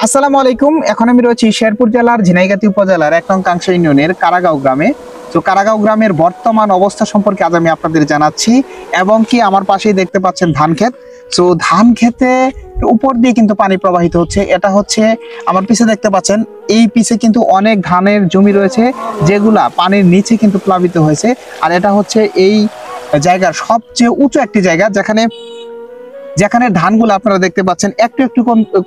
আসসালামু আলাইকুম। এখন আমি রয়েছি শেরপুর জেলার ঝিনাইগাতি উপজেলার ১ নং কাংশা ইউনিয়নের কারাগাঁও গ্রামে। তো কারাগাঁও গ্রামের বর্তমান অবস্থা সম্পর্কে আজ আমি আপনাদের জানাচ্ছি, এবং কি আমার পাশেই দেখতে পাচ্ছেন ধান ক্ষেত। তো ধান ক্ষেতে উপর দিয়ে কিন্তু পানি প্রবাহিত হচ্ছে। এটা হচ্ছে আমার পিছে দেখতে পাচ্ছেন, এই পিছে কিন্তু অনেক ধানের জমি রয়েছে যেগুলা পানির নিচে কিন্তু প্লাবিত হয়েছে। আর এটা হচ্ছে এই জায়গার সবচেয়ে উঁচু একটি জায়গা, যেখানে যেখানে ধানগুলো আপনারা দেখতে পাচ্ছেন একটু একটু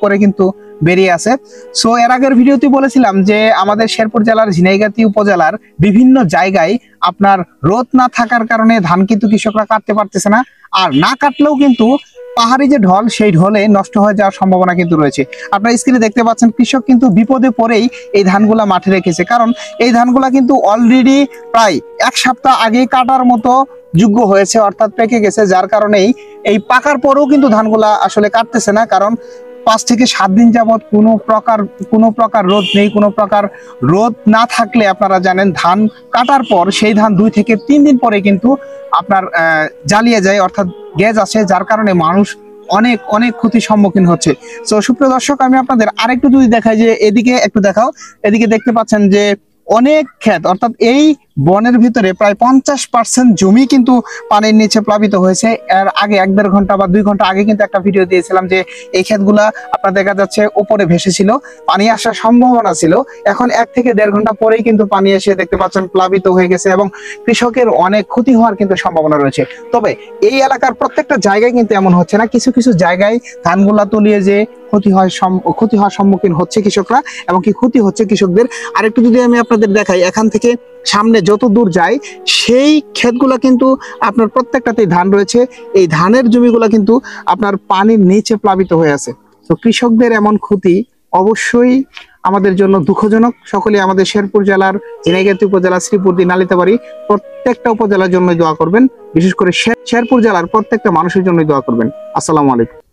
করে কিন্তু বেরিয়ে আছে। সো এর আগের ভিডিওতে বলেছিলাম যে আমাদের শেরপুর জেলার ঝিনাইগাতি উপজেলার বিভিন্ন জায়গায় আপনার রোদ না থাকার কারণে ধান কিন্তু কৃষকরা কাটতে পারতেছে না, আর না কাটলেও কিন্তু পাহাড়ি যে ঢল, সেই ঢলে নষ্ট হয়ে যাওয়ার সম্ভাবনা কিন্তু রয়েছে। আপনারা স্ক্রিনে দেখতে পাচ্ছেন কৃষক কিন্তু বিপদে পড়েই এই ধানগুলা মাঠে রেখেছে, কারণ এই ধানগুলা কিন্তু অলরেডি প্রায় ১ সপ্তাহ আগেই কাটার মতো যোগ্য হয়েছে, অর্থাৎ পেকে গেছে। যার কারণেই এই পাকার পরেও কিন্তু ধানগুলা আসলে কাটতেছে না, কারণ ৫ থেকে ৭ দিন যাবত কোনো প্রকার রোদ নেই। কোনো প্রকার রোদ না থাকলে আপনারা জানেন ধান কাটার পর সেই ধান ২ থেকে ৩ দিন পরে কিন্তু আপনার জ্বালিয়ে যায়, অর্থাৎ গ্যাস আসে, যার কারণে মানুষ অনেক অনেক ক্ষতির সম্মুখীন হচ্ছে। তো সুপ্রিয় দর্শক, আমি আপনাদের আরেকটু যদি দেখাই, যে এদিকে একটু দেখাও, এদিকে দেখতে পাচ্ছেন যে অনেক ক্ষেত, অর্থাৎ এই বনের ভিতরে প্রায় ৫০% জমি কিন্তু পানির নিচে প্লাবিত হয়েছে। এর আগে ১-১.৫ ঘন্টা বা ২ ঘন্টা আগে কিন্তু একটা ভিডিও দিয়েছিলাম যে এই ক্ষেতগুলা আপনার দেখা যাচ্ছে উপরে ভেসেছিল, পানি আসার সম্ভাবনা ছিল। এখন ১ থেকে ১.৫ ঘন্টা পরেই কিন্তু পানি এসে দেখতে পাচ্ছেন প্লাবিত হয়ে গেছে, এবং কৃষকের অনেক ক্ষতি হওয়ার কিন্তু সম্ভাবনা রয়েছে। তবে এই এলাকার প্রত্যেকটা জায়গায় কিন্তু এমন হচ্ছে না, কিছু কিছু জায়গায় ধানগুলা তলিয়ে যে ক্ষতি হওয়ার সম্মুখীন হচ্ছে কৃষকরা, এবং কি ক্ষতি হচ্ছে কৃষকদের। আরেকটু যদি আমি আপনাদের দেখাই, এখান থেকে সামনে যত দূর যায় সেই ক্ষেতগুলা কিন্তু আপনার প্রত্যেকটাতেই ধান রয়েছে। এই ধানের জমিগুলা কিন্তু আপনার পানির নিচে প্লাবিত হয়ে আছে। তো কৃষকদের এমন ক্ষতি অবশ্যই আমাদের জন্য দুঃখজনক। সকলে আমাদের শেরপুর জেলার ঝিনাইগাতি উপজেলা, শ্রীপুরদি, নালিতাবাড়ি প্রত্যেকটা উপজেলার জন্য দোয়া করবেন, বিশেষ করে শেরপুর জেলার প্রত্যেকটা মানুষের জন্য দোয়া করবেন। আসসালামু আলাইকুম।